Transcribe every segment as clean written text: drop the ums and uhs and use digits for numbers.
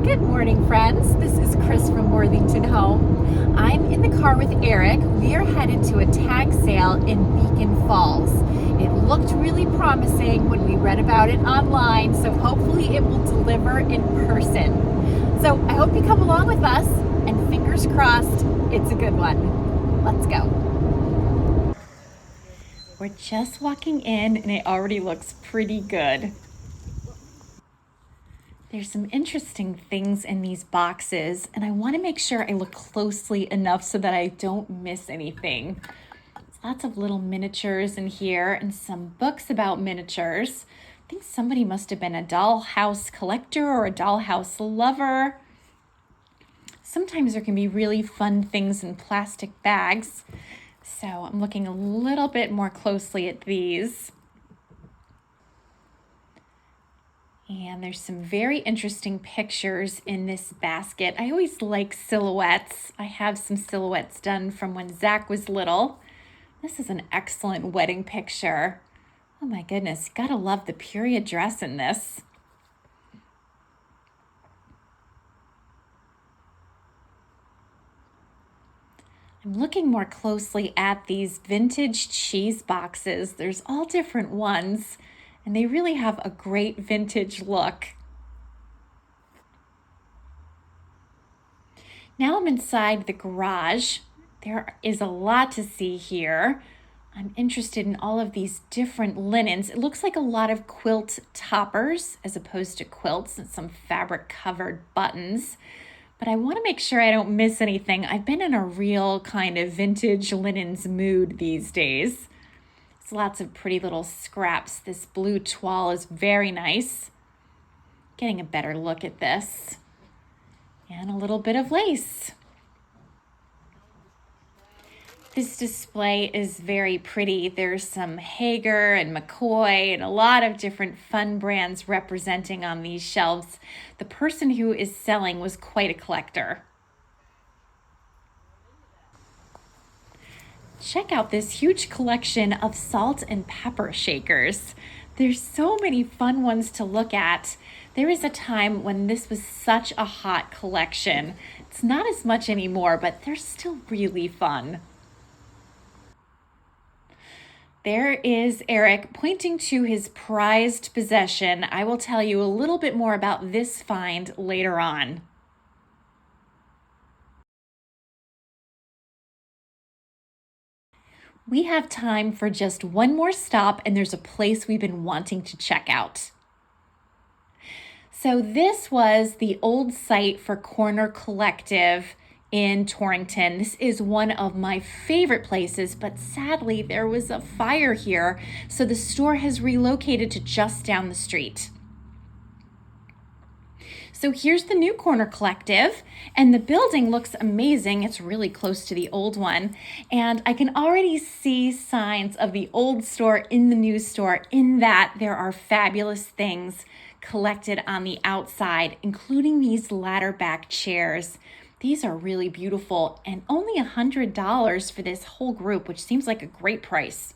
Good morning, friends. This is Chris from Worthington Home. I'm in the car with Eric. We are headed to a tag sale in Beacon Falls. It looked really promising when we read about it online, so hopefully it will deliver in person. So I hope you come along with us, and fingers crossed, it's a good one. Let's go. We're just walking in, and it already looks pretty good. There's some interesting things in these boxes, and I want to make sure I look closely enough so that I don't miss anything. There's lots of little miniatures in here and some books about miniatures. I think somebody must have been a dollhouse collector or a dollhouse lover. Sometimes there can be really fun things in plastic bags. So I'm looking a little bit more closely at these. And there's some very interesting pictures in this basket. I always like silhouettes. I have some silhouettes done from when Zach was little. This is an excellent wedding picture. Oh my goodness, gotta love the period dress in this. I'm looking more closely at these vintage cheese boxes. There's all different ones, and they really have a great vintage look. Now I'm inside the garage. There is a lot to see here. I'm interested in all of these different linens. It looks like a lot of quilt toppers as opposed to quilts and some fabric covered buttons. But I want to make sure I don't miss anything. I've been in a real kind of vintage linens mood these days. There's lots of pretty little scraps. This blue toile is very nice. Getting a better look at this. And a little bit of lace. This display is very pretty. There's some Hager and McCoy and a lot of different fun brands representing on these shelves. The person who is selling was quite a collector. Check out this huge collection of salt and pepper shakers. There's so many fun ones to look at. There is a time when this was such a hot collection. It's not as much anymore, but they're still really fun. There is Eric pointing to his prized possession. I will tell you a little bit more about this find later on. We have time for just one more stop, and there's a place we've been wanting to check out. So this was the old site for Corner Collective in Torrington. This is one of my favorite places, but sadly there was a fire here, so the store has relocated to just down the street. So here's the new Corner Collective, and the building looks amazing. It's really close to the old one, and I can already see signs of the old store in the new store, in that there are fabulous things collected on the outside, including these ladder back chairs. These are really beautiful, and only $100 for this whole group, which seems like a great price.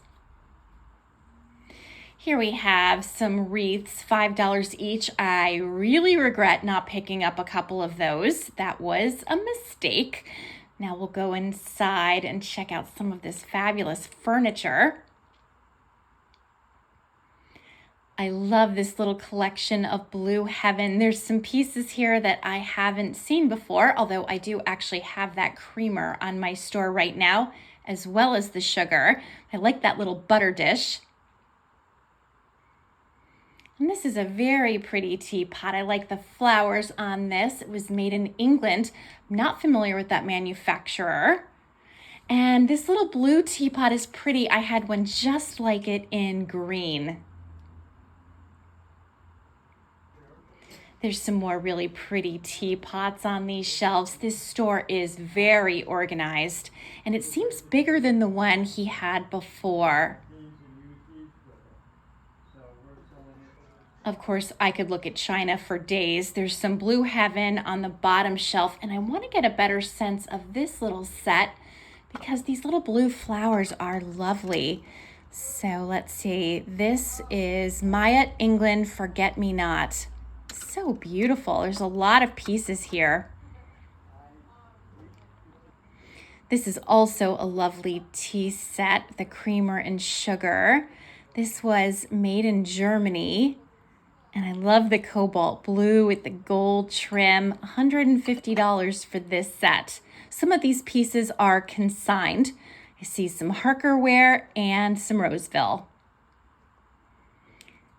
Here we have some wreaths, $5 each. I really regret not picking up a couple of those. That was a mistake. Now we'll go inside and check out some of this fabulous furniture. I love this little collection of Blue Heaven. There's some pieces here that I haven't seen before, although I do actually have that creamer on my store right now, as well as the sugar. I like that little butter dish. And this is a very pretty teapot. I like the flowers on this. It was made in England. I'm not familiar with that manufacturer. And this little blue teapot is pretty. I had one just like it in green. There's some more really pretty teapots on these shelves. This store is very organized, and it seems bigger than the one he had before. Of course, I could look at China for days. There's some Blue Heaven on the bottom shelf, and I want to get a better sense of this little set because these little blue flowers are lovely. So let's see. This is Maya England Forget Me Not. So beautiful. There's a lot of pieces here. This is also a lovely tea set, the creamer and sugar. This was made in Germany, and I love the cobalt blue with the gold trim. $150 for this set. Some of these pieces are consigned. I see some Harker ware and some Roseville.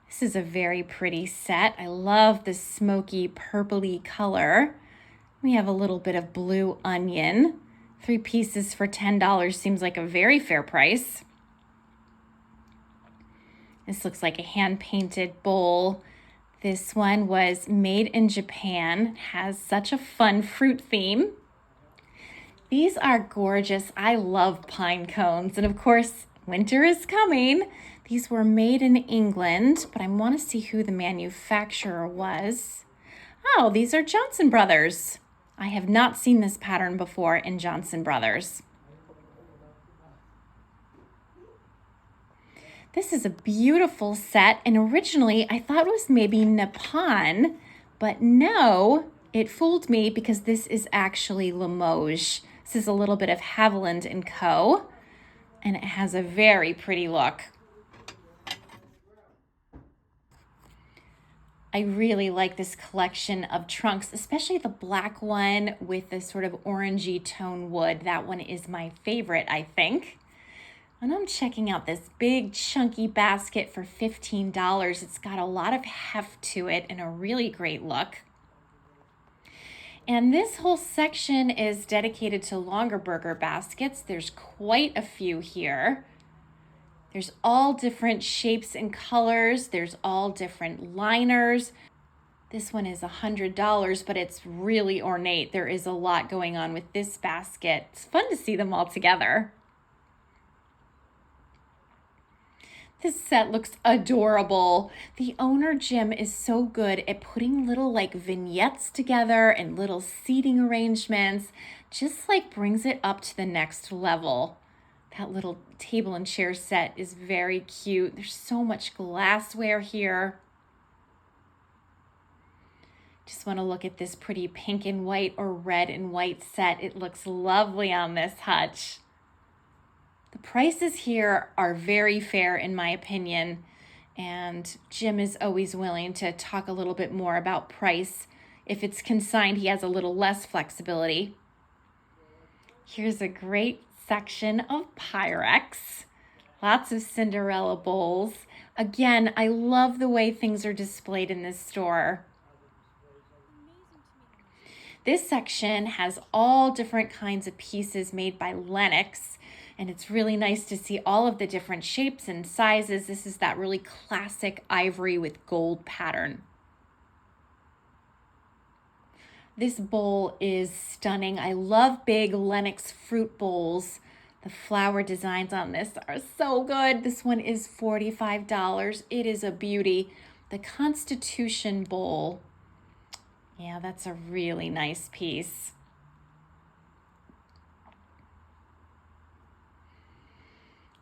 This is a very pretty set. I love the smoky purpley color. We have a little bit of blue onion. 3 pieces for $10 seems like a very fair price. This looks like a hand-painted bowl. This one was made in Japan. It has such a fun fruit theme. These are gorgeous. I love pine cones. And of course, winter is coming. These were made in England, but I want to see who the manufacturer was. Oh, these are Johnson Brothers. I have not seen this pattern before in Johnson Brothers. This is a beautiful set, and originally I thought it was maybe Nippon, but no, it fooled me because this is actually Limoges. This is a little bit of Haviland & Co., and it has a very pretty look. I really like this collection of trunks, especially the black one with the sort of orangey tone wood. That one is my favorite, I think. And I'm checking out this big chunky basket for $15. It's got a lot of heft to it and a really great look. And this whole section is dedicated to longer burger baskets. There's quite a few here. There's all different shapes and colors. There's all different liners. This one is $100, but it's really ornate. There is a lot going on with this basket. It's fun to see them all together. This set looks adorable. The owner, Jim, is so good at putting little like vignettes together and little seating arrangements. Just like brings it up to the next level. That little table and chair set is very cute. There's so much glassware here. Just want to look at this pretty pink and white or red and white set. It looks lovely on this hutch. The prices here are very fair in my opinion, and Jim is always willing to talk a little bit more about price. If it's consigned, he has a little less flexibility. Here's a great section of Pyrex. Lots of Cinderella bowls. Again, I love the way things are displayed in this store. This section has all different kinds of pieces made by Lenox, and it's really nice to see all of the different shapes and sizes. This is that really classic ivory with gold pattern. This bowl is stunning. I love big Lenox fruit bowls. The flower designs on this are so good. This one is $45. It is a beauty. The Constitution bowl. Yeah, that's a really nice piece.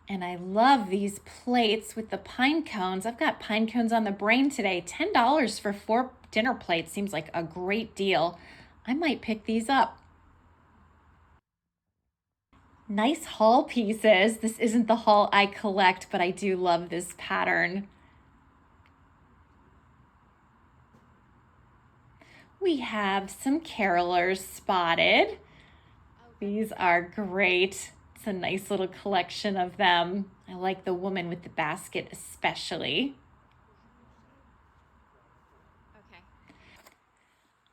And I love these plates with the pine cones. I've got pine cones on the brain today. $10 for 4 dinner plates seems like a great deal. I might pick these up. Nice haul pieces. This isn't the haul I collect, but I do love this pattern. We have some carolers spotted. These are great. It's a nice little collection of them. I like the woman with the basket especially. Okay.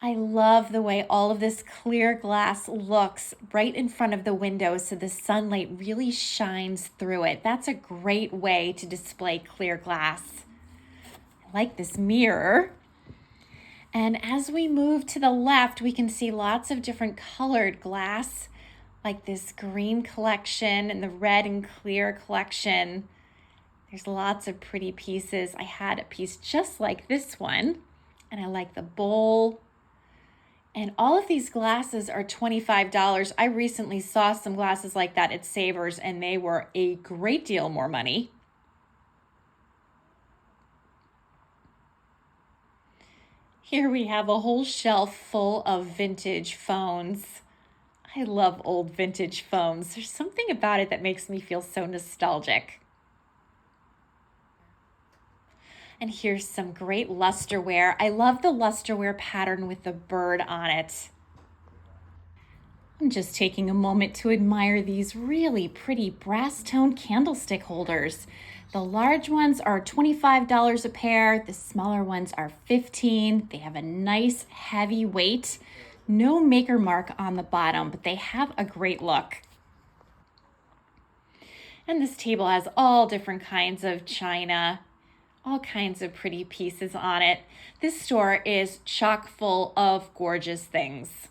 I love the way all of this clear glass looks right in front of the window so the sunlight really shines through it. That's a great way to display clear glass. I like this mirror. And as we move to the left, we can see lots of different colored glass, like this green collection and the red and clear collection. There's lots of pretty pieces. I had a piece just like this one, and I like the bowl. And all of these glasses are $25. I recently saw some glasses like that at Savers, and they were a great deal more money. Here we have a whole shelf full of vintage phones. I love old vintage phones. There's something about it that makes me feel so nostalgic. And here's some great lusterware. I love the lusterware pattern with the bird on it. I'm just taking a moment to admire these really pretty brass toned candlestick holders. The large ones are $25 a pair. The smaller ones are $15. They have a nice heavy weight. No maker mark on the bottom, but they have a great look. And this table has all different kinds of china, all kinds of pretty pieces on it. This store is chock full of gorgeous things.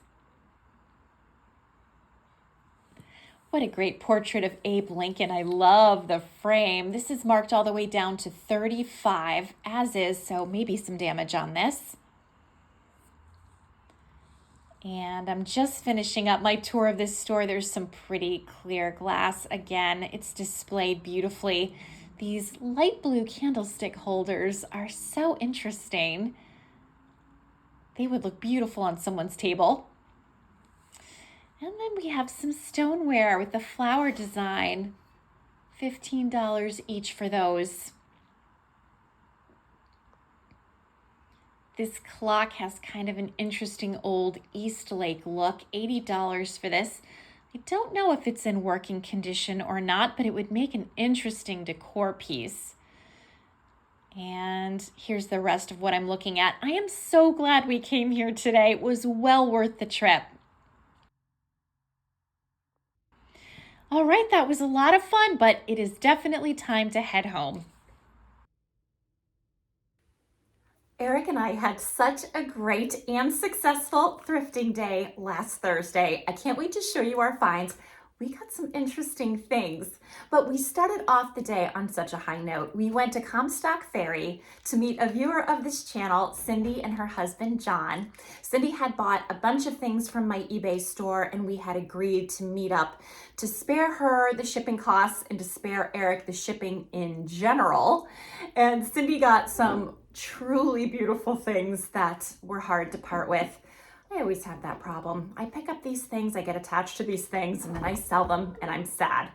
What a great portrait of Abe Lincoln. I love the frame. This is marked all the way down to 35, as is, so maybe some damage on this. And I'm just finishing up my tour of this store. There's some pretty clear glass. Again, it's displayed beautifully. These light blue candlestick holders are so interesting. They would look beautiful on someone's table. And then we have some stoneware with the flower design. $15 each for those. This clock has kind of an interesting old East Lake look. $80 for this. I don't know if it's in working condition or not, but it would make an interesting decor piece. And here's the rest of what I'm looking at. I am so glad we came here today. It was well worth the trip. All right, that was a lot of fun, but it is definitely time to head home. Eric and I had such a great and successful thrifting day last Thursday. I can't wait to show you our finds. We got some interesting things, but we started off the day on such a high note. We went to Comstock Ferry to meet a viewer of this channel, Cindy, and her husband, John. Cindy had bought a bunch of things from my eBay store, and we had agreed to meet up to spare her the shipping costs and to spare Eric the shipping in general. And Cindy got some truly beautiful things that were hard to part with. I always have that problem. I pick up these things, I get attached to these things, and then I sell them and I'm sad.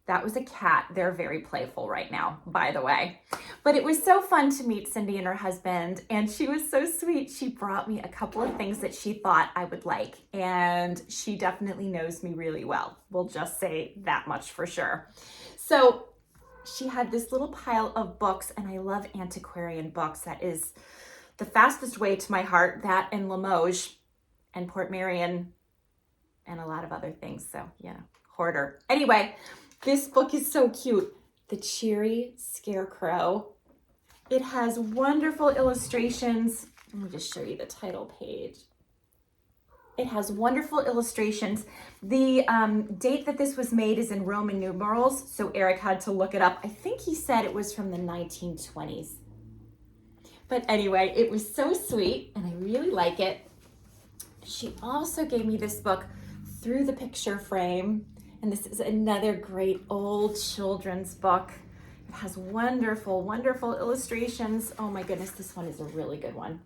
That was a cat. They're very playful right now, by the way. But it was so fun to meet Cindy and her husband, and she was so sweet. She brought me a couple of things that she thought I would like, and she definitely knows me really well. We'll just say that much for sure. So she had this little pile of books, and I love antiquarian books. That is the fastest way to my heart, that and Limoges and Portmeirion and a lot of other things. So yeah, hoarder. Anyway, this book is so cute. The Cheery Scarecrow. It has wonderful illustrations. Let me just show you the title page. It has wonderful illustrations. The date that this was made is in Roman numerals, so Eric had to look it up. I think he said it was from the 1920s. But anyway, it was so sweet, and I really like it. She also gave me this book, Through the Picture Frame, and this is another great old children's book. It has wonderful, wonderful illustrations. Oh my goodness, this one is a really good one.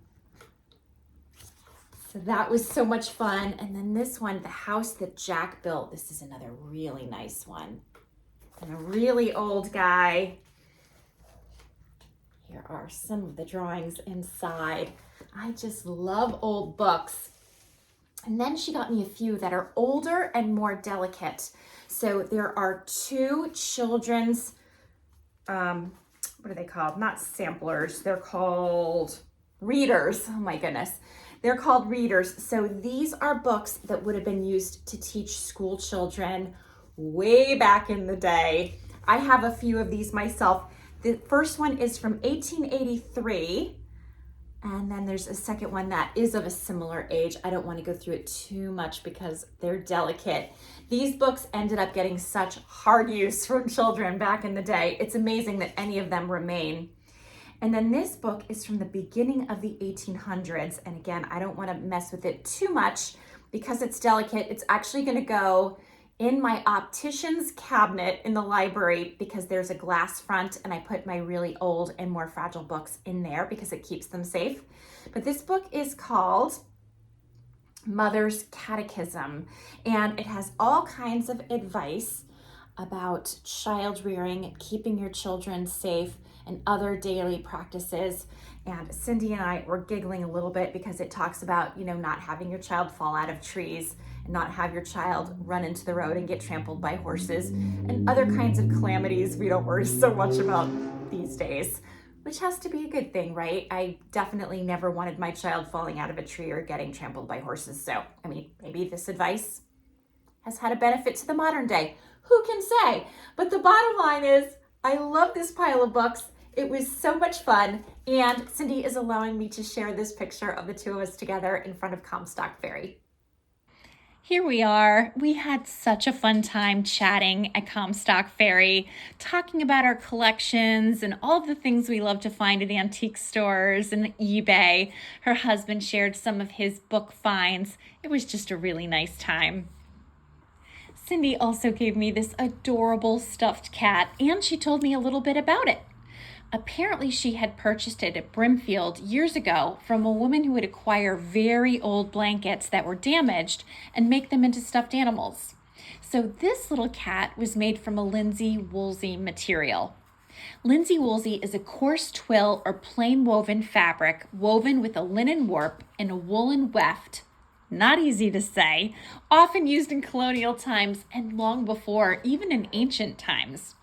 So that was so much fun. And then this one, The House That Jack Built. This is another really nice one. And a really old guy. Here are some of the drawings inside. I just love old books. And then she got me a few that are older and more delicate. So there are two children's, what are they called? Not samplers, they're called readers. Oh my goodness. They're called readers. So these are books that would have been used to teach school children way back in the day. I have a few of these myself. The first one is from 1883. And then there's a second one that is of a similar age. I don't want to go through it too much because they're delicate. These books ended up getting such hard use from children back in the day. It's amazing that any of them remain. And then this book is from the beginning of the 1800s. And again, I don't want to mess with it too much because it's delicate. It's actually going to go in my optician's cabinet in the library because there's a glass front, and I put my really old and more fragile books in there because it keeps them safe. But this book is called Mother's Catechism, and it has all kinds of advice about child rearing, keeping your children safe, and other daily practices. And Cindy and I were giggling a little bit because it talks about, not having your child fall out of trees and not have your child run into the road and get trampled by horses and other kinds of calamities we don't worry so much about these days, which has to be a good thing, right? I definitely never wanted my child falling out of a tree or getting trampled by horses. So, maybe this advice has had a benefit to the modern day. Who can say? But the bottom line is, I love this pile of books. It was so much fun. And Cindy is allowing me to share this picture of the two of us together in front of Comstock Ferry. Here we are. We had such a fun time chatting at Comstock Ferry, talking about our collections and all of the things we love to find at antique stores and eBay. Her husband shared some of his book finds. It was just a really nice time. Cindy also gave me this adorable stuffed cat, and she told me a little bit about it. Apparently, she had purchased it at Brimfield years ago from a woman who would acquire very old blankets that were damaged and make them into stuffed animals. So this little cat was made from a linsey woolsey material. Linsey woolsey is a coarse twill or plain woven fabric woven with a linen warp and a woolen weft. Not easy to say, often used in colonial times and long before, even in ancient times.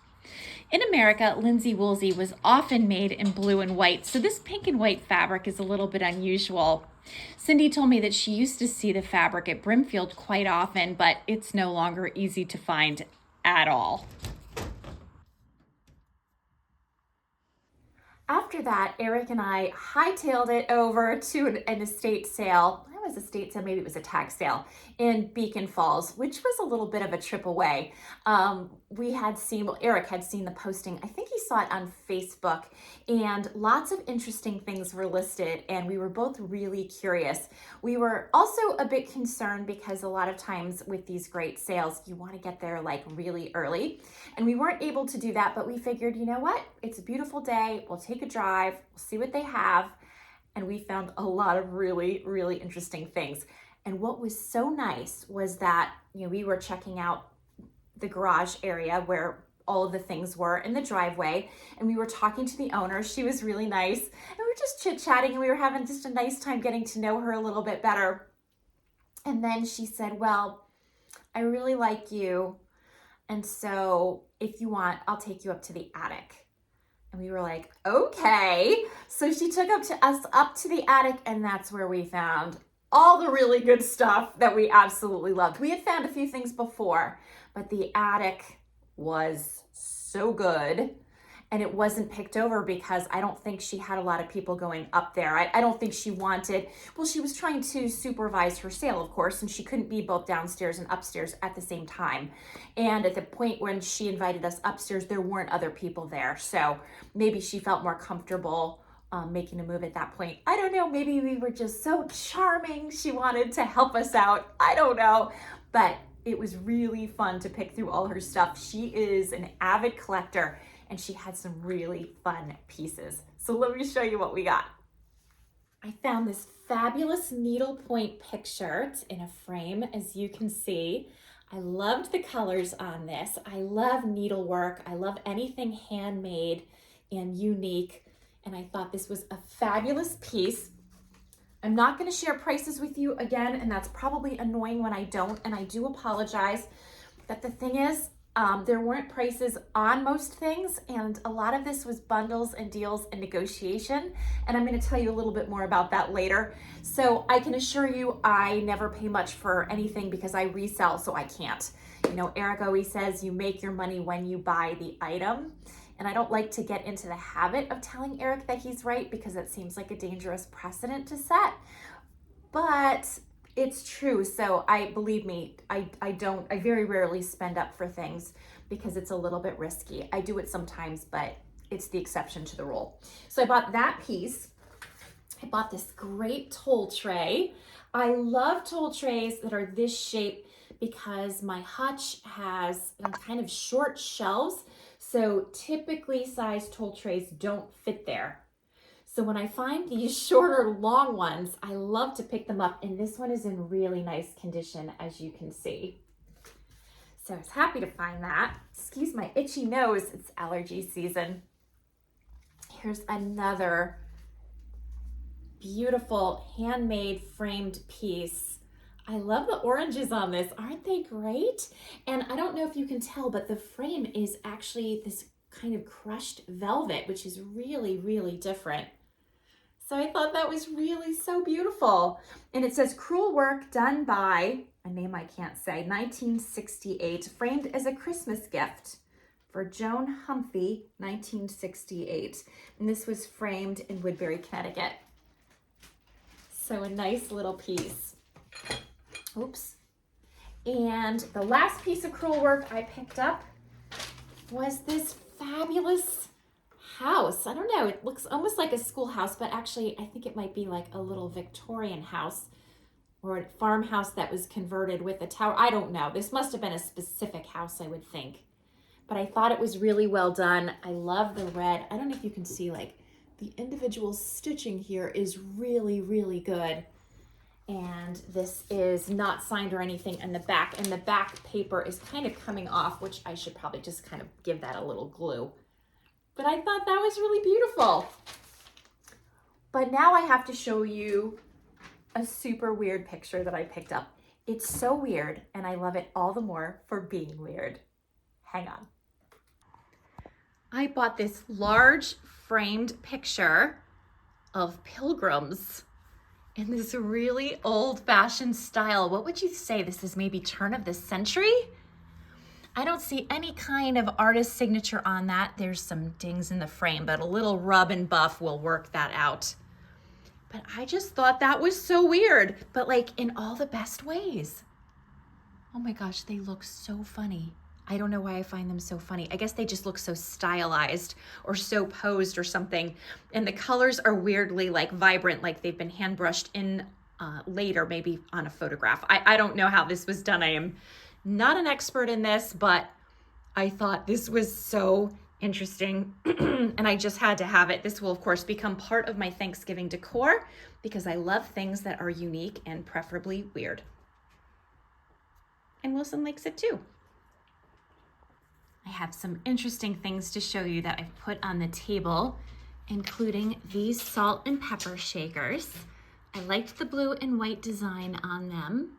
In America, linsey woolsey was often made in blue and white, so this pink and white fabric is a little bit unusual. Cindy told me that she used to see the fabric at Brimfield quite often, but it's no longer easy to find at all. After that, Eric and I hightailed it over to an estate sale. It was a estate sale, maybe it was a tax sale in Beacon Falls, which was a little bit of a trip away. Eric had seen the posting. I think he saw it on Facebook, and lots of interesting things were listed, and we were both really curious. We were also a bit concerned because a lot of times with these great sales, you want to get there like really early, and we weren't able to do that, but we figured, you know what? It's a beautiful day. We'll take a drive, we'll see what they have. And we found a lot of really, really interesting things. And what was so nice was that, we were checking out the garage area where all of the things were in the driveway, and we were talking to the owner. She was really nice, and we were just chit-chatting, and we were having just a nice time getting to know her a little bit better. And then she said, well, I really like you, and so if you want, I'll take you up to the attic. And we were like, okay. So she took us up to the attic, and that's where we found all the really good stuff that we absolutely loved. We had found a few things before, but the attic was so good. And it wasn't picked over because I don't think she had a lot of people going up there. I don't think she wanted, she was trying to supervise her sale, of course, and she couldn't be both downstairs and upstairs at the same time. And at the point when she invited us upstairs, there weren't other people there. So maybe she felt more comfortable making a move at that point. I don't know, maybe we were just so charming. She wanted to help us out. I don't know, but it was really fun to pick through all her stuff. She is an avid collector, and she had some really fun pieces. So let me show you what we got. I found this fabulous needlepoint picture. It's in a frame, as you can see. I loved the colors on this. I love needlework. I love anything handmade and unique. And I thought this was a fabulous piece. I'm not gonna share prices with you again, and that's probably annoying when I don't, and I do apologize. But the thing is, there weren't prices on most things, and a lot of this was bundles and deals and negotiation, and I'm going to tell you a little bit more about that later. So I can assure you I never pay much for anything because I resell, so I can't. Eric always says you make your money when you buy the item, and I don't like to get into the habit of telling Eric that he's right because it seems like a dangerous precedent to set, but it's true. So believe me, I very rarely spend up for things because it's a little bit risky. I do it sometimes, but it's the exception to the rule. So I bought that piece. I bought this great toll tray. I love toll trays that are this shape because my hutch has kind of short shelves. So typically sized toll trays don't fit there. So when I find these shorter, long ones, I love to pick them up. And this one is in really nice condition, as you can see. So I was happy to find that. Excuse my itchy nose, it's allergy season. Here's another beautiful handmade framed piece. I love the oranges on this. Aren't they great? And I don't know if you can tell, but the frame is actually this kind of crushed velvet, which is really, really different. So I thought that was really so beautiful. And it says crewel work done by, a name I can't say, 1968, framed as a Christmas gift for Joan Humphrey, 1968. And this was framed in Woodbury, Connecticut. So a nice little piece. Oops. And the last piece of crewel work I picked up was this fabulous house. I don't know, it looks almost like a schoolhouse, but actually I think it might be like a little Victorian house or a farmhouse that was converted with a tower. I don't know. This must have been a specific house, I would think. But I thought it was really well done. I love the red. I don't know if you can see, like, the individual stitching here is really, really good. And this is not signed or anything in the back. And the back paper is kind of coming off, which I should probably just kind of give that a little glue. But I thought that was really beautiful. But now I have to show you a super weird picture that I picked up. It's so weird, and I love it all the more for being weird. Hang on. I bought this large framed picture of pilgrims in this really old-fashioned style. What would you say? This is maybe turn of the century? I don't see any kind of artist signature on that. There's some dings in the frame, but a little rub and buff will work that out. But I just thought that was so weird, but like in all the best ways. Oh my gosh, they look so funny. I don't know why I find them so funny. I guess they just look so stylized or so posed or something. And the colors are weirdly like vibrant, like they've been hand brushed in later, maybe on a photograph. I don't know how this was done. I am not an expert in this, but I thought this was so interesting and I just had to have it. This will of course become part of my Thanksgiving decor because I love things that are unique and preferably weird. And Wilson likes it too. I have some interesting things to show you that I've put on the table, including these salt and pepper shakers. I liked the blue and white design on them.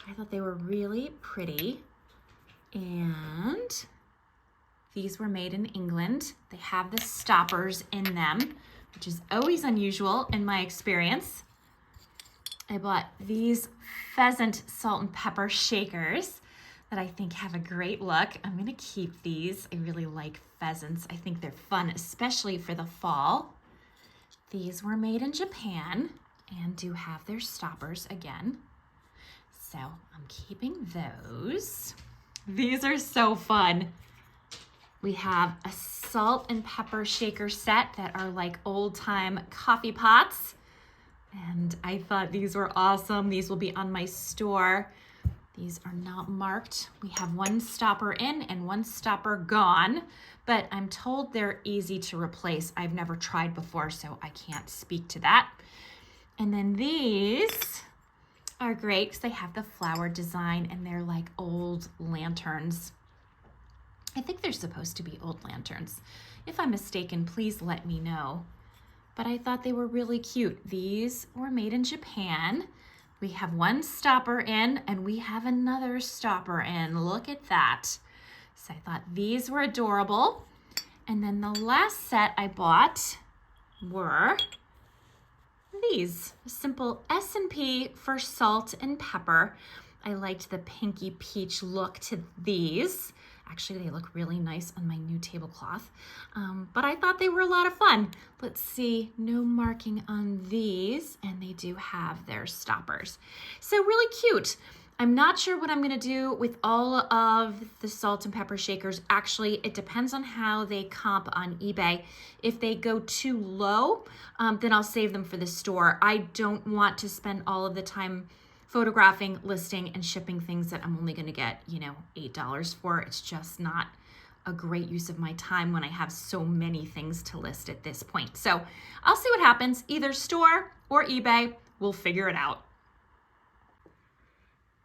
I thought they were really pretty. And these were made in England. They have the stoppers in them, which is always unusual in my experience. I bought these pheasant salt and pepper shakers that I think have a great look. I'm gonna keep these. I really like pheasants. I think they're fun, especially for the fall. These were made in Japan and do have their stoppers again. So I'm keeping those. These are so fun. We have a salt and pepper shaker set that are like old time coffee pots. And I thought these were awesome. These will be on my store. These are not marked. We have one stopper in and one stopper gone, but I'm told they're easy to replace. I've never tried before, so I can't speak to that. And then these are great because they have the flower design and they're like old lanterns. I think they're supposed to be old lanterns. If I'm mistaken, please let me know. But I thought they were really cute. These were made in Japan. We have one stopper in and we have another stopper in. Look at that. So I thought these were adorable. And then the last set I bought were these. A simple S&P for salt and pepper. I liked the pinky peach look to these. Actually, they look really nice on my new tablecloth, but I thought they were a lot of fun. Let's see, no marking on these, and they do have their stoppers. So really cute. I'm not sure what I'm gonna do with all of the salt and pepper shakers. Actually, it depends on how they comp on eBay. If they go too low, then I'll save them for the store. I don't want to spend all of the time photographing, listing, and shipping things that I'm only gonna get, $8 for. It's just not a great use of my time when I have so many things to list at this point. So I'll see what happens, either store or eBay, we'll figure it out.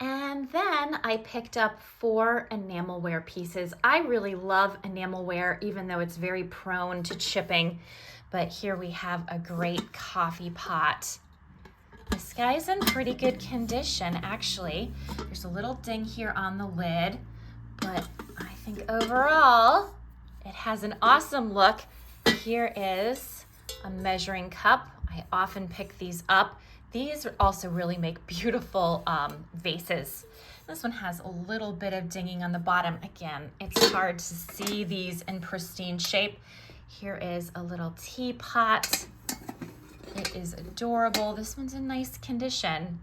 And then I picked up 4 enamelware pieces. I really love enamelware, even though it's very prone to chipping. But here we have a great coffee pot. This guy's in pretty good condition, actually. There's a little ding here on the lid, but I think overall it has an awesome look. Here is a measuring cup. I often pick these up. These also really make beautiful vases. This one has a little bit of dinging on the bottom. Again, it's hard to see these in pristine shape. Here is a little teapot. It is adorable. This one's in nice condition.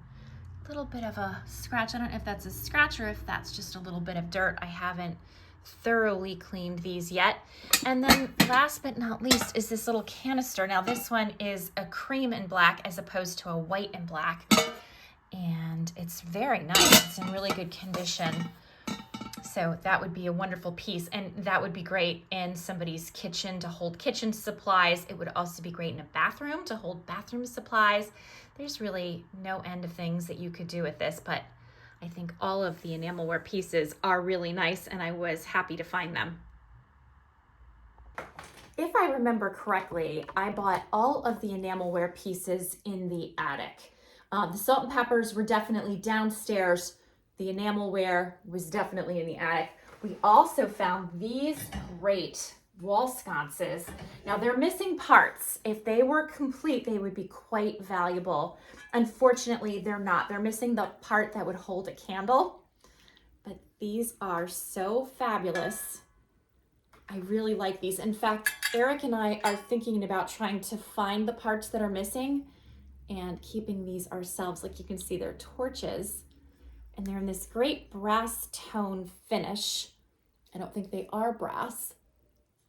A little bit of a scratch. I don't know if that's a scratch or if that's just a little bit of dirt. I haven't thoroughly cleaned these yet. And then last but not least is this little canister. Now this one is a cream and black as opposed to a white and black. And it's very nice. It's in really good condition. So that would be a wonderful piece, and that would be great in somebody's kitchen to hold kitchen supplies. It would also be great in a bathroom to hold bathroom supplies. There's really no end of things that you could do with this, but I think all of the enamelware pieces are really nice, and I was happy to find them. If I remember correctly, I bought all of the enamelware pieces in the attic. The salt and peppers were definitely downstairs. The enamelware was definitely in the attic. We also found these great wall sconces. Now they're missing parts. If they were complete, they would be quite valuable. Unfortunately, they're not. They're missing the part that would hold a candle, but these are so fabulous. I really like these. In fact, Eric and I are thinking about trying to find the parts that are missing and keeping these ourselves. Like you can see, they're torches. And they're in this great brass tone finish. I don't think they are brass.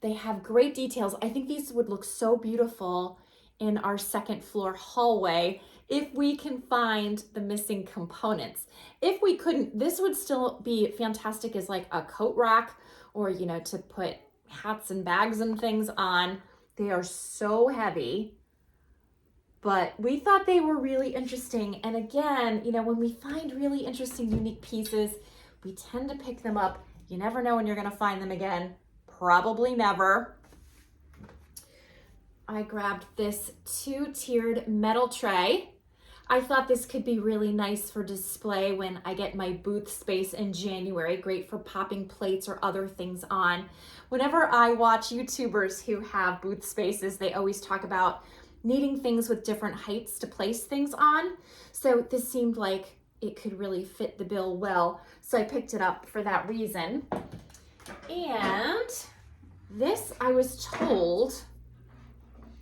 They have great details. I think these would look so beautiful in our second floor hallway if we can find the missing components. If we couldn't, this would still be fantastic as like a coat rack or, to put hats and bags and things on. They are so heavy. But we thought they were really interesting. And again, when we find really interesting, unique pieces, we tend to pick them up. You never know when you're gonna find them again. Probably never. I grabbed this 2-tiered metal tray. I thought this could be really nice for display when I get my booth space in January. Great for popping plates or other things on. Whenever I watch YouTubers who have booth spaces, they always talk about needing things with different heights to place things on. So this seemed like it could really fit the bill well. So I picked it up for that reason. And this, I was told,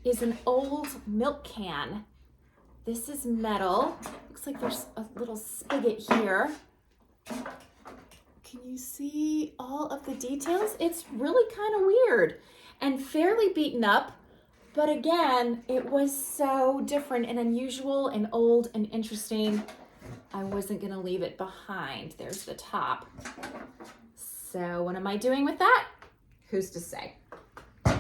is an old milk can. This is metal. Looks like there's a little spigot here. Can you see all of the details? It's really kind of weird and fairly beaten up. But again, it was so different and unusual and old and interesting. I wasn't gonna leave it behind. There's the top. So what am I doing with that? Who's to say? But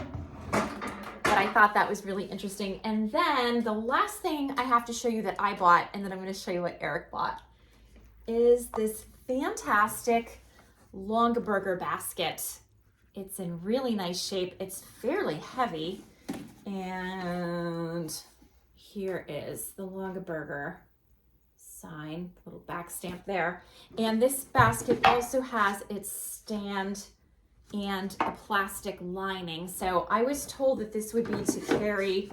I thought that was really interesting. And then the last thing I have to show you that I bought, and then I'm gonna show you what Eric bought, is this fantastic Longaberger basket. It's in really nice shape. It's fairly heavy. And here is the Longaberger sign, little back stamp there. And this basket also has its stand and a plastic lining. So I was told that this would be to carry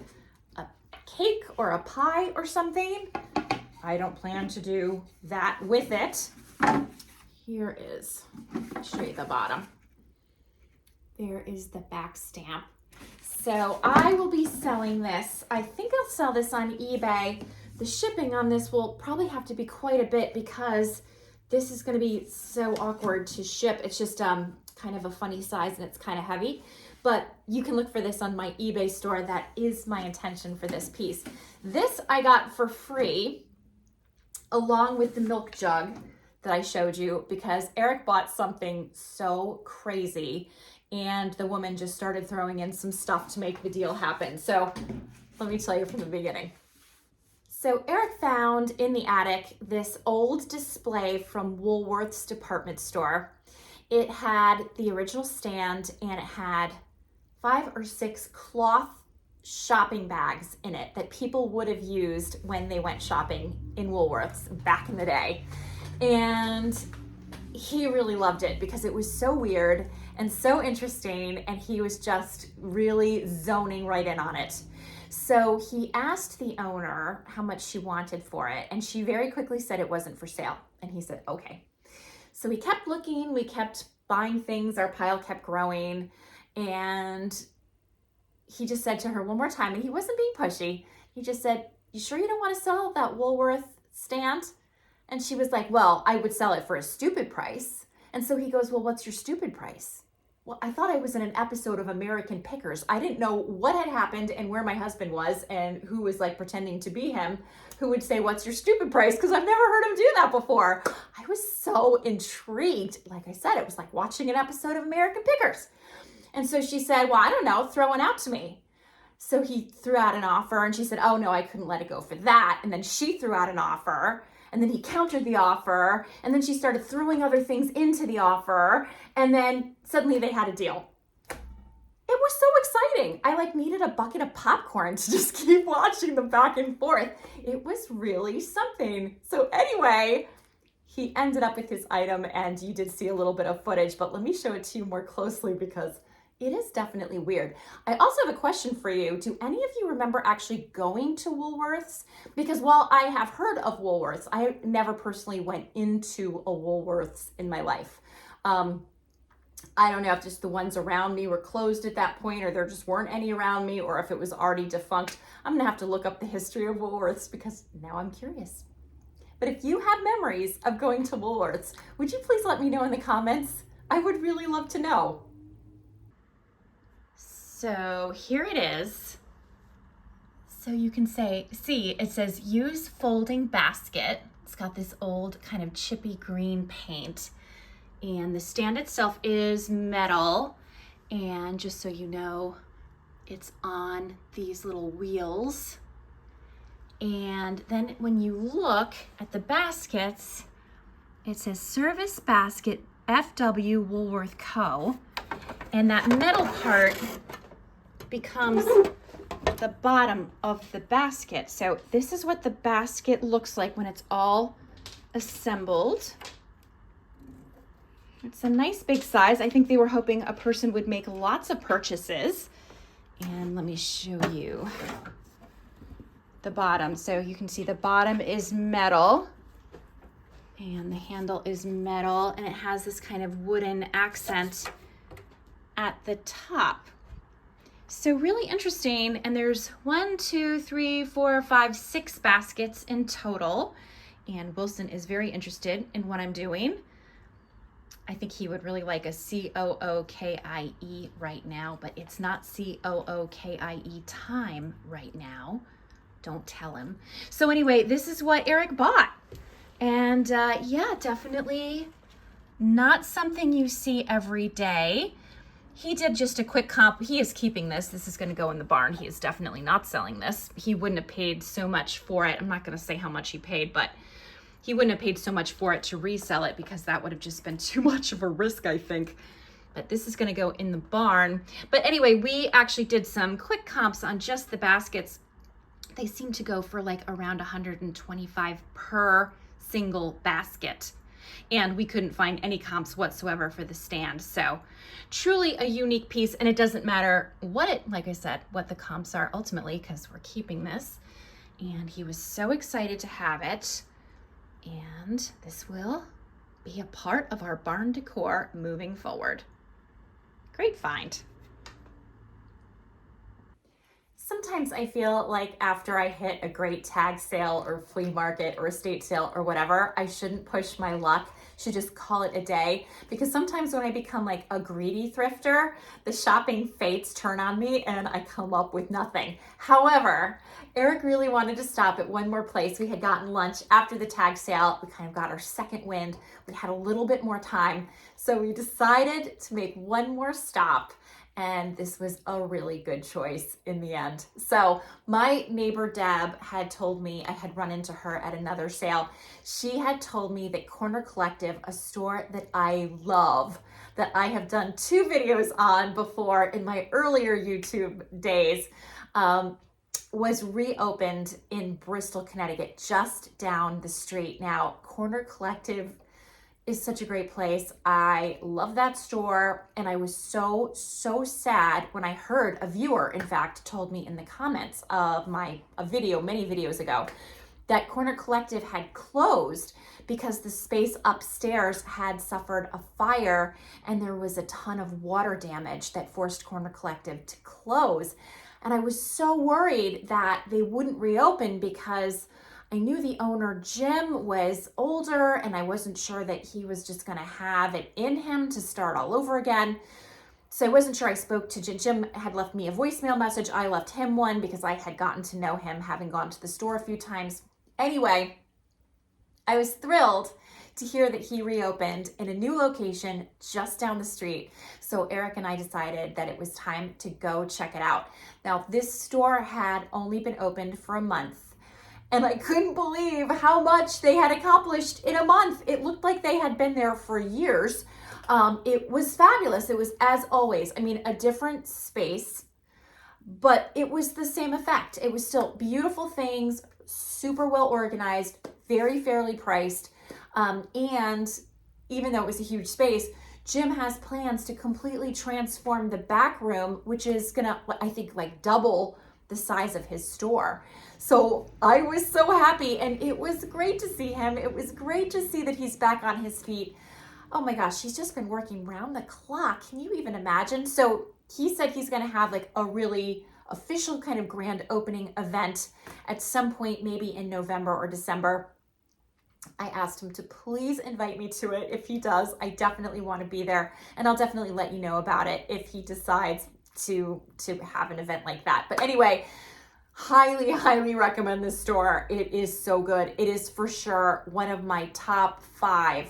a cake or a pie or something. I don't plan to do that with it. Here is, I'll show you the bottom. There is the back stamp. So I will be selling this. I think I'll sell this on eBay. The shipping on this will probably have to be quite a bit because this is going to be so awkward to ship. It's just kind of a funny size and it's kind of heavy, but you can look for this on my eBay store. That is my intention for this piece. This I got for free along with the milk jug that I showed you, because Eric bought something so crazy and the woman just started throwing in some stuff to make the deal happen. So let me tell you from the beginning. So Eric found in the attic this old display from Woolworth's department store. It had the original stand and it had 5 or 6 cloth shopping bags in it that people would have used when they went shopping in Woolworths back in the day. And he really loved it because it was so weird and so interesting, and he was just really zoning right in on it. So he asked the owner how much she wanted for it, and she very quickly said it wasn't for sale. And he said, okay. So we kept looking, we kept buying things, our pile kept growing, and he just said to her one more time, and he wasn't being pushy. He just said, you sure you don't want to sell that Woolworth stand? And she was like, well, I would sell it for a stupid price. And so he goes, well, what's your stupid price? Well, I thought I was in an episode of American Pickers. I didn't know what had happened and where my husband was and who was like pretending to be him, who would say, what's your stupid price? Because I've never heard him do that before. I was so intrigued. Like I said, it was like watching an episode of American Pickers. And so she said, well, I don't know, throw one out to me. So he threw out an offer and she said, oh no, I couldn't let it go for that. And then she threw out an offer. And then he countered the offer, and then she started throwing other things into the offer, and then suddenly they had a deal. It was so exciting. I like needed a bucket of popcorn to just keep watching the back and forth. It was really something. So anyway, he ended up with his item, and you did see a little bit of footage, but let me show it to you more closely because it is definitely weird. I also have a question for you. Do any of you remember actually going to Woolworths? Because while I have heard of Woolworths, I never personally went into a Woolworths in my life. I don't know if just the ones around me were closed at that point, or there just weren't any around me, or if it was already defunct. I'm gonna have to look up the history of Woolworths because now I'm curious. But if you have memories of going to Woolworths, would you please let me know in the comments? I would really love to know. So here it is. So you can see it says use folding basket. It's got this old kind of chippy green paint, and the stand itself is metal. And just so you know, it's on these little wheels. And then when you look at the baskets, it says service basket FW Woolworth Co. And that metal part becomes the bottom of the basket. So this is what the basket looks like when it's all assembled. It's a nice big size. I think they were hoping a person would make lots of purchases. And let me show you the bottom. So you can see the bottom is metal and the handle is metal, and it has this kind of wooden accent at the top. So really interesting. And there's 1, 2, 3, 4, 5, 6 baskets in total. And Wilson is very interested in what I'm doing. I think he would really like a COOKIE right now, but it's not COOKIE time right now. Don't tell him. So anyway, this is what Eric bought. And yeah, definitely not something you see every day. He did just a quick comp. He is keeping this. This is going to go in the barn. He is definitely not selling this. He wouldn't have paid so much for it. I'm not going to say how much he paid, but he wouldn't have paid so much for it to resell it because that would have just been too much of a risk, I think. But this is going to go in the barn. But anyway, we actually did some quick comps on just the baskets. They seem to go for like around $125 per single basket. And we couldn't find any comps whatsoever for the stand. So truly a unique piece, and it doesn't matter like I said, what the comps are ultimately, because we're keeping this. And he was so excited to have it. And this will be a part of our barn decor moving forward. Great find. Sometimes I feel like after I hit a great tag sale or flea market or estate sale or whatever, I shouldn't push my luck, should just call it a day. Because sometimes when I become like a greedy thrifter, the shopping fates turn on me and I come up with nothing. However, Eric really wanted to stop at one more place. We had gotten lunch after the tag sale. We kind of got our second wind. We had a little bit more time. So we decided to make one more stop. And this was a really good choice in the end. So my neighbor Deb had told me, I had run into her at another sale. She had told me that Corner Collective, a store that I love, that I have done 2 videos on before in my earlier YouTube days, was reopened in Bristol, Connecticut, just down the street. Now, Corner Collective is such a great place. I love that store, and I was so sad when I heard a viewer, in fact, told me in the comments of a video many videos ago that Corner Collective had closed because the space upstairs had suffered a fire and there was a ton of water damage that forced Corner Collective to close. And I was so worried that they wouldn't reopen because I knew the owner, Jim, was older, and I wasn't sure that he was just going to have it in him to start all over again. So I wasn't sure. I spoke to Jim. Jim had left me a voicemail message. I left him one because I had gotten to know him, having gone to the store a few times. Anyway, I was thrilled to hear that he reopened in a new location just down the street. So Eric and I decided that it was time to go check it out. Now, this store had only been opened for a month. And I couldn't believe how much they had accomplished in a month. It looked like they had been there for years. It was fabulous. It was, as always, I mean, a different space, but it was the same effect. It was still beautiful things, super well organized, very fairly priced. And even though it was a huge space, Jim has plans to completely transform the back room, which is gonna, I think, like double the size of his store. So I was so happy, and it was great to see him. It was great to see that he's back on his feet. Oh my gosh, he's just been working round the clock. Can you even imagine? So he said he's going to have like a really official kind of grand opening event at some point, maybe in November or December. I asked him to please invite me to it. If he does, I definitely want to be there, and I'll definitely let you know about it if he decides to have an event like that. But anyway, highly recommend this store. It is so good. It is for sure one of my top 5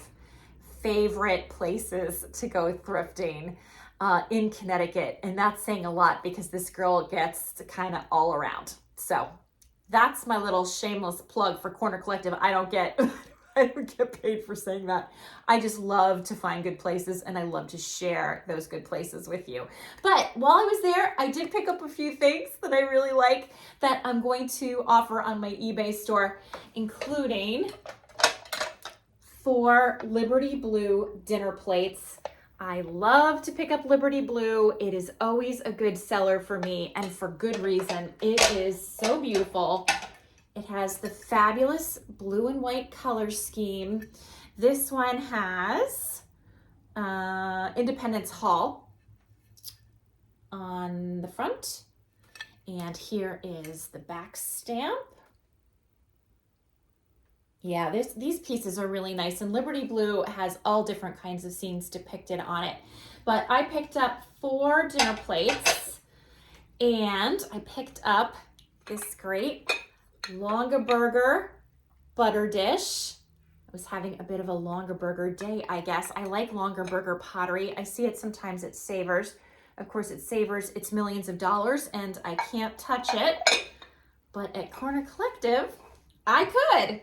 favorite places to go thrifting in Connecticut. And that's saying a lot because this girl gets kind of all around. So that's my little shameless plug for Corner Collective. I don't get paid for saying that. I just love to find good places, and I love to share those good places with you. But while I was there, I did pick up a few things that I really like that I'm going to offer on my eBay store, including 4 Liberty Blue dinner plates. I love to pick up Liberty Blue. It is always a good seller for me, and for good reason. It is so beautiful. It has the fabulous blue and white color scheme. This one has Independence Hall on the front. And here is the back stamp. Yeah, these pieces are really nice. And Liberty Blue has all different kinds of scenes depicted on it. But I picked up 4 dinner plates, and I picked up this great Longaberger butter dish. I was having a bit of a Longaberger day, I guess. I like Longaberger pottery. I see it sometimes at Savers. Of course, at Savers, it's millions of dollars, and I can't touch it. But at Corner Collective, I could.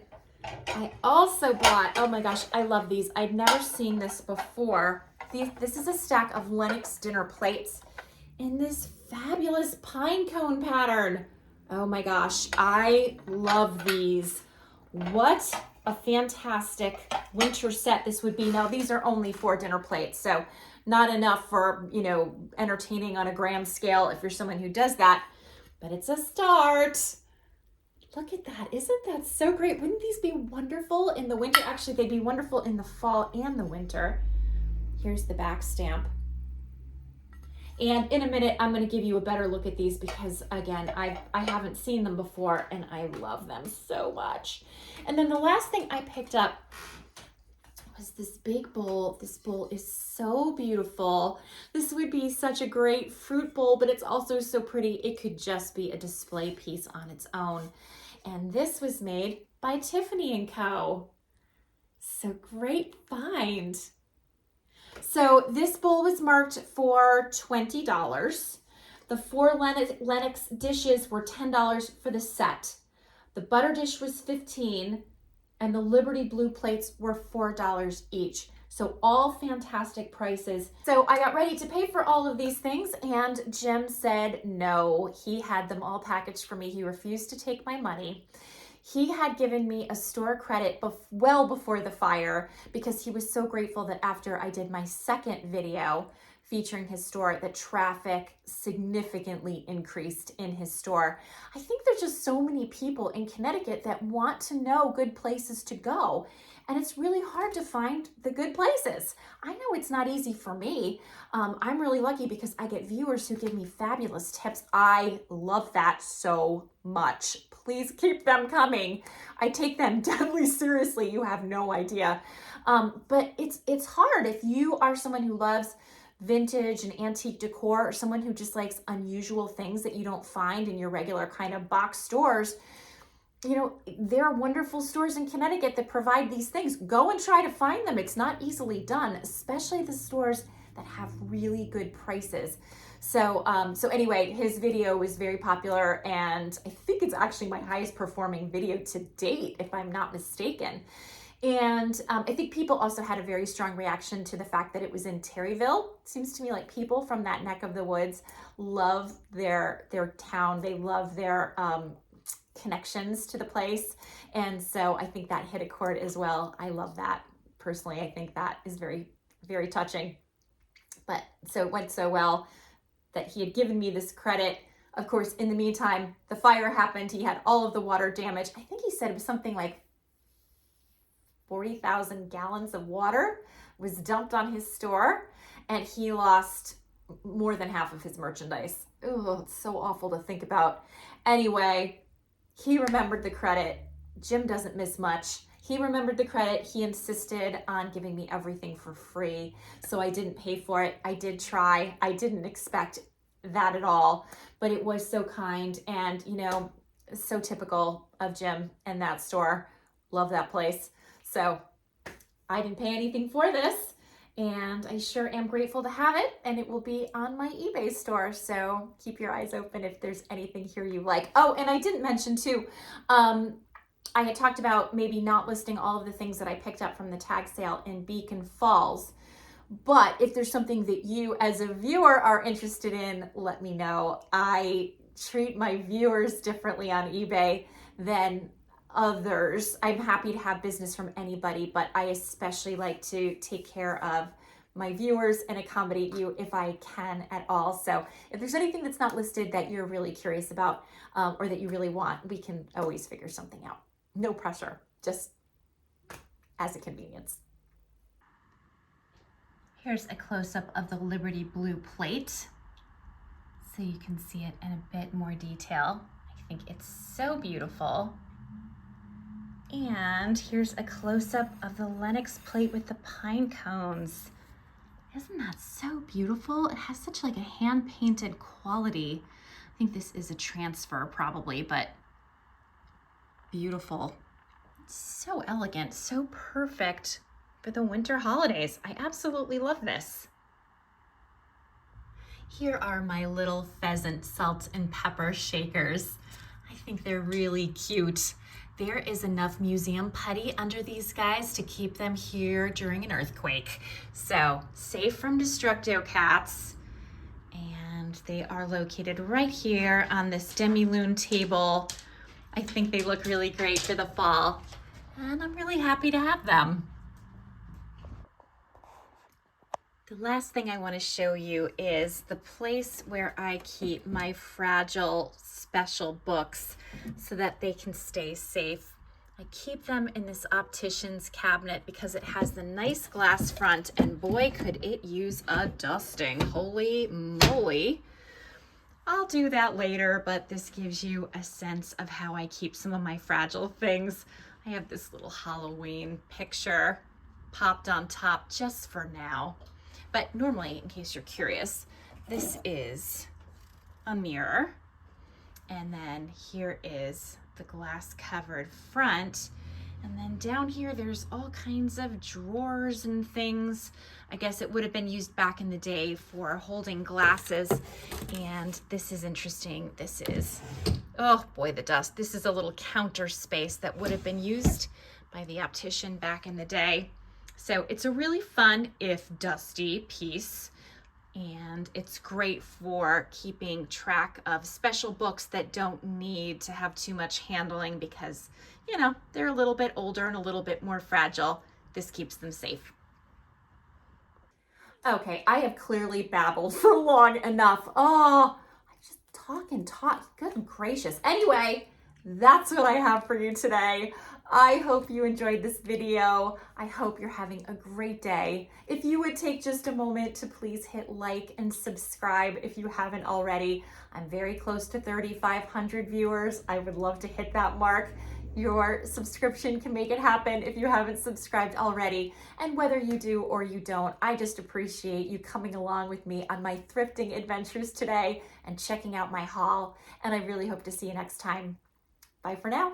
I also bought, oh my gosh, I love these. I'd never seen this before. This is a stack of Lenox dinner plates in this fabulous pine cone pattern. Oh my gosh, I love these. What a fantastic winter set this would be. Now, these are only 4 dinner plates, so not enough for, entertaining on a grand scale if you're someone who does that, but it's a start. Look at that. Isn't that so great? Wouldn't these be wonderful in the winter? Actually, they'd be wonderful in the fall and the winter. Here's the back stamp. And in a minute, I'm going to give you a better look at these because, again, I haven't seen them before and I love them so much. And then the last thing I picked up was this big bowl. This bowl is so beautiful. This would be such a great fruit bowl, but it's also so pretty. It could just be a display piece on its own. And this was made by Tiffany & Co. So great find. So this bowl was marked for $20. The 4 Lennox dishes were $10 for the set. The butter dish was $15, and the Liberty Blue plates were $4 each. So all fantastic prices. So I got ready to pay for all of these things, and Jim said no. He had them all packaged for me. He refused to take my money. He had given me a store credit well before the fire because he was so grateful that after I did my second video featuring his store, the traffic significantly increased in his store. I think there's just so many people in Connecticut that want to know good places to go. And it's really hard to find the good places. I know it's not easy for me. I'm really lucky because I get viewers who give me fabulous tips. I love that so much. Please keep them coming. I take them deadly seriously. You have no idea. But it's hard if you are someone who loves vintage and antique decor, or someone who just likes unusual things that you don't find in your regular kind of box stores. You know, there are wonderful stores in Connecticut that provide these things. Go and try to find them. It's not easily done, especially the stores that have really good prices. So anyway, his video was very popular, and I think it's actually my highest performing video to date, if I'm not mistaken. And I think people also had a very strong reaction to the fact that it was in Terryville. It seems to me like people from that neck of the woods love their town. They love their connections to the place. And so I think that hit a chord as well. I love that. Personally, I think that is very, very touching. But so it went so well that he had given me this credit. Of course, in the meantime, the fire happened. He had all of the water damage. I think he said it was something like 40,000 gallons of water was dumped on his store, and he lost more than half of his merchandise. Oh, it's so awful to think about. Anyway, he remembered the credit. Jim doesn't miss much. He remembered the credit. He insisted on giving me everything for free, so I didn't pay for it. I did try. I didn't expect that at all, but it was so kind and, you know, so typical of Jim and that store. Love that place. So I didn't pay anything for this, and I sure am grateful to have it, and it will be on my eBay store. So keep your eyes open if there's anything here you like. Oh, and I didn't mention too, I had talked about maybe not listing all of the things that I picked up from the tag sale in Beacon Falls. But if there's something that you as a viewer are interested in, let me know. I treat my viewers differently on eBay than others. I'm happy to have business from anybody, but I especially like to take care of my viewers and accommodate you if I can at all. So if there's anything that's not listed that you're really curious about or that you really want, we can always figure something out. No pressure, just as a convenience. Here's a close-up of the Liberty Blue plate, so you can see it in a bit more detail. I think it's so beautiful. And here's a close-up of the Lennox plate with the pine cones. Isn't that so beautiful? It has such like a hand-painted quality. I think this is a transfer probably, but beautiful. So elegant, so perfect for the winter holidays. I absolutely love this. Here are my little pheasant salt and pepper shakers. I think they're really cute. There is enough museum putty under these guys to keep them here during an earthquake. So safe from Destructo cats. And they are located right here on this demi-lune table. I think they look really great for the fall, and I'm really happy to have them. The last thing I want to show you is the place where I keep my fragile special books so that they can stay safe. I keep them in this optician's cabinet because it has the nice glass front, and boy, could it use a dusting. Holy moly. I'll do that later, but this gives you a sense of how I keep some of my fragile things. I have this little Halloween picture popped on top just for now. But normally, in case you're curious, this is a mirror. And then here is the glass covered front. And then down here, there's all kinds of drawers and things. I guess it would have been used back in the day for holding glasses. And this is interesting. This is, oh boy, the dust. This is a little counter space that would have been used by the optician back in the day. So it's a really fun, if dusty, piece. And it's great for keeping track of special books that don't need to have too much handling because, you know, they're a little bit older and a little bit more fragile. This keeps them safe. Okay, I have clearly babbled for long enough. Oh, I just talk and talk. Good gracious. Anyway, that's what I have for you today. I hope you enjoyed this video. I hope you're having a great day. If you would take just a moment to please hit like and subscribe if you haven't already. I'm very close to 3,500 viewers. I would love to hit that mark. Your subscription can make it happen if you haven't subscribed already. And whether you do or you don't, I just appreciate you coming along with me on my thrifting adventures today and checking out my haul. And I really hope to see you next time. Bye for now.